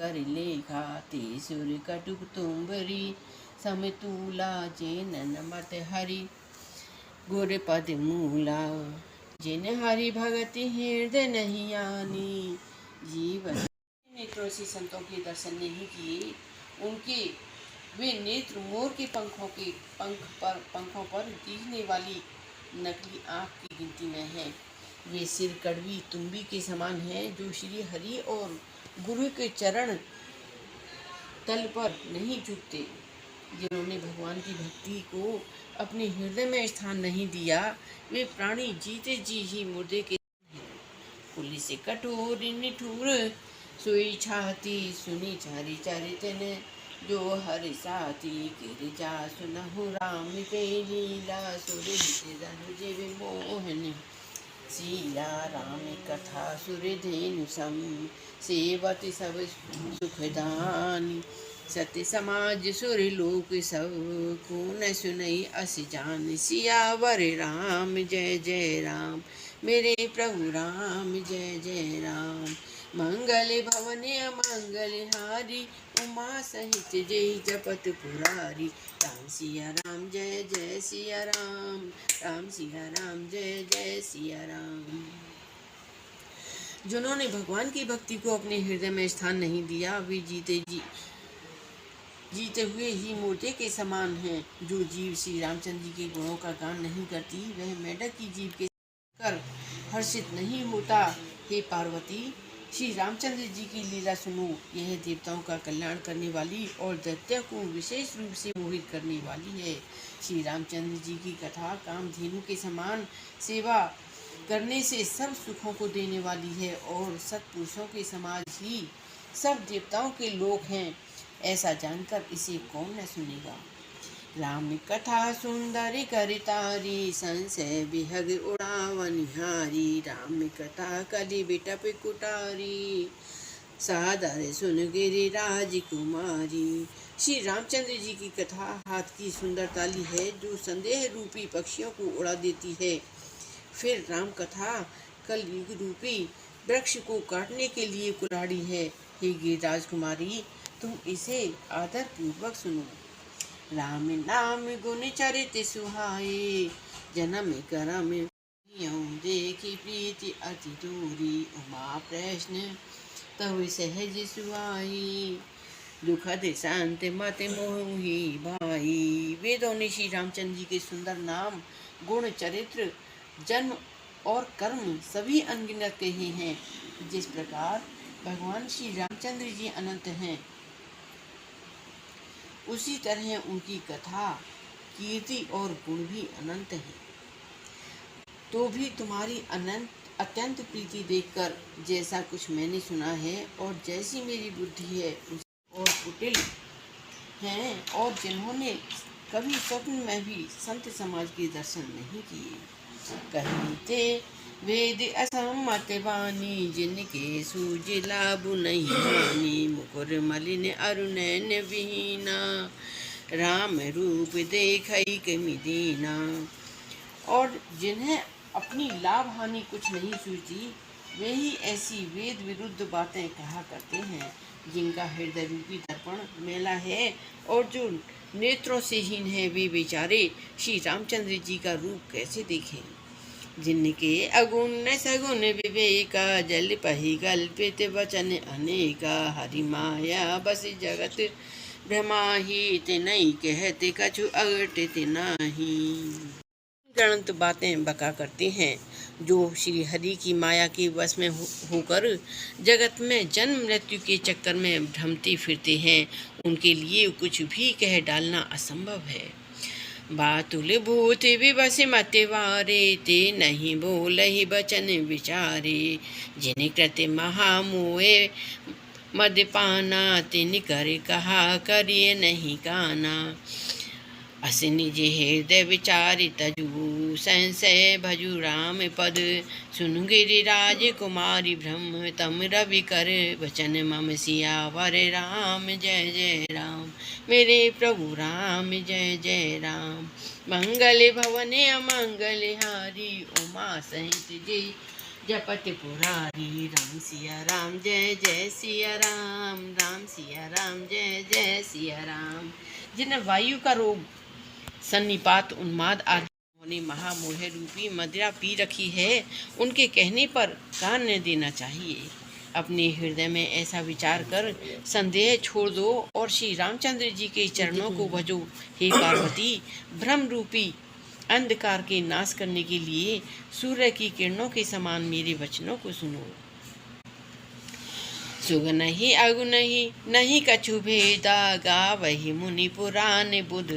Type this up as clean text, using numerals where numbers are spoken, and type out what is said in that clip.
कर लेखा ते सुर कटुक तुम्बरी समतूला चेनन मत हरि गुर पद मूला जिन हरि भगति हृदय नहीं आनी। जीवन नेत्रों से संतों के दर्शन नहीं किए, उनके वे नेत्र मोर के पंखों पर दिखने वाली नकली आँख की गिनती में है। वे सिर कड़वी तुम्बी के समान है जो श्री हरि और गुरु के चरण तल पर नहीं झुकते। जिन्होंने भगवान की भक्ति को अपने हृदय में स्थान नहीं दिया, वे प्राणी जीते जी ही मुर्दे के पुलिस से कठोर निठुर सोई छाती सुनी चारी चरितन जो हर साथी गिरजा सुनहु राम के लीला सुर मोहन सिया राम कथा सुर धेनु सम सेवत सब सुखदानी सत्य समाज सुर लोक सब को न सुनई अस जान। सियावर राम जय जय राम मेरे प्रभु राम जय जय राम। मंगल भवन अमंगल हारी उमा सहित जय जपत पुरारी। राम सिया राम जय जय सिया राम, राम सिया राम जय जय सिया राम। जिन्होंने भगवान की भक्ति को अपने हृदय में स्थान नहीं दिया, वे जीते हुए ही मुर्दे के समान हैं। जो जीव श्री रामचंद्र जी के गुणों का गान नहीं करती, वह मेढक की जीव के कर हर्षित नहीं होता। हे पार्वती, श्री रामचंद्र जी की लीला सुनो। यह देवताओं का कल्याण करने वाली और दैत्य को विशेष रूप से मोहित करने वाली है। श्री रामचंद्र जी की कथा कामधेनु के समान सेवा करने से सब सुखों को देने वाली है और सत्पुरुषों के समाज ही सब देवताओं के लोक हैं। ऐसा जानकर इसे कौन न सुनेगा। राम कथा सुंदरी करितारी संशय विहग उड़ावनिहारी। राम कथा कली बिटप कुटारी सादर सुन गिरी राजकुमारी। श्री रामचंद्र जी की कथा हाथ की सुंदर ताली है जो संदेह रूपी पक्षियों को उड़ा देती है। फिर राम कथा कलयुग रूपी वृक्ष को काटने के लिए कुल्हाड़ी है। हे गिरिराज कुमारी, तुम इसे आदर पूर्वक सुनो। राम नाम गुण चरित सुहाए जन्म करम देखी प्रीति अति दूरी। उमा प्रश्न तव सहज सुहाई दुखद शांत मत मोहि भाई। वेदों ने श्री रामचंद्र जी के सुंदर नाम, गुण, चरित्र, जन्म और कर्म सभी अनगिनत कहे हैं। जिस प्रकार भगवान श्री रामचंद्र जी अनंत हैं, उसी तरह उनकी कथा, कीर्ति और गुण भी अनंत हैं। तो भी तुम्हारी अत्यंत प्रीति देखकर जैसा कुछ मैंने सुना है और जैसी मेरी बुद्धि है और कुटिल हैं और जिन्होंने कभी स्वप्न में भी संत समाज के दर्शन नहीं किए। कहते वेद असम्मत वाणी जिनके सूझ लाभ नहीं हानि। मुकुर मलिन अरुणैन विहीना राम रूप देखई कमि दीना। और जिन्हें अपनी लाभ हानि कुछ नहीं सूझती, वे ही ऐसी वेद विरुद्ध बातें कहा करते हैं। जिनका हृदय रूपी दर्पण मेला है और जो नेत्रों से हीन है, वे बेचारे श्री रामचंद्र जी का रूप कैसे देखें। जिनके अगुण सगुण विवेका जल पही कल्पित वचन अनेका। हरि माया बस जगत भ्रमाहित नहीं कहते कछु अघटित नहीं। गणत बातें बका करते हैं जो श्री हरि की माया के वश में होकर जगत में जन्म मृत्यु के चक्कर में भ्रमते फिरते हैं। उनके लिए कुछ भी कह डालना असंभव है। बातुल भूत विवश मत वारे ते नहीं बोलहि बचन विचारे। जिन कृत महामोहे मदपाना तिन कर कहा करिए नहीं काना। अस निज हृदय विचारि तजु संशय भजु राम पद। सुन गिरिराज कुमारी ब्रह्म तम रवि कर वचन मम सियावर राम जय जय राम मेरे प्रभु राम जय जय राम। मंगल भवन अमंगल हारी उमा सहित जय जपत पुरारी राम सिया राम जय जय सिया राम, राम सिया राम जय जय सिया राम। जिन्हें वायु का रोग, सन्निपात, उन्माद आदि ने महामोह रूपी मदिरा पी रखी है, उनके कहने पर कान न देना चाहिए। अपने हृदय में ऐसा विचार कर संदेह छोड़ दो और श्री रामचंद्र जी के चरणों को भजो। हे पार्वती, भ्रम रूपी अंधकार के नाश करने के लिए सूर्य की किरणों के समान मेरे वचनों को सुनो। सुग नहीं अगु नहीं, नहीं कछु भेदा, गावहि मुनि पुराण बुध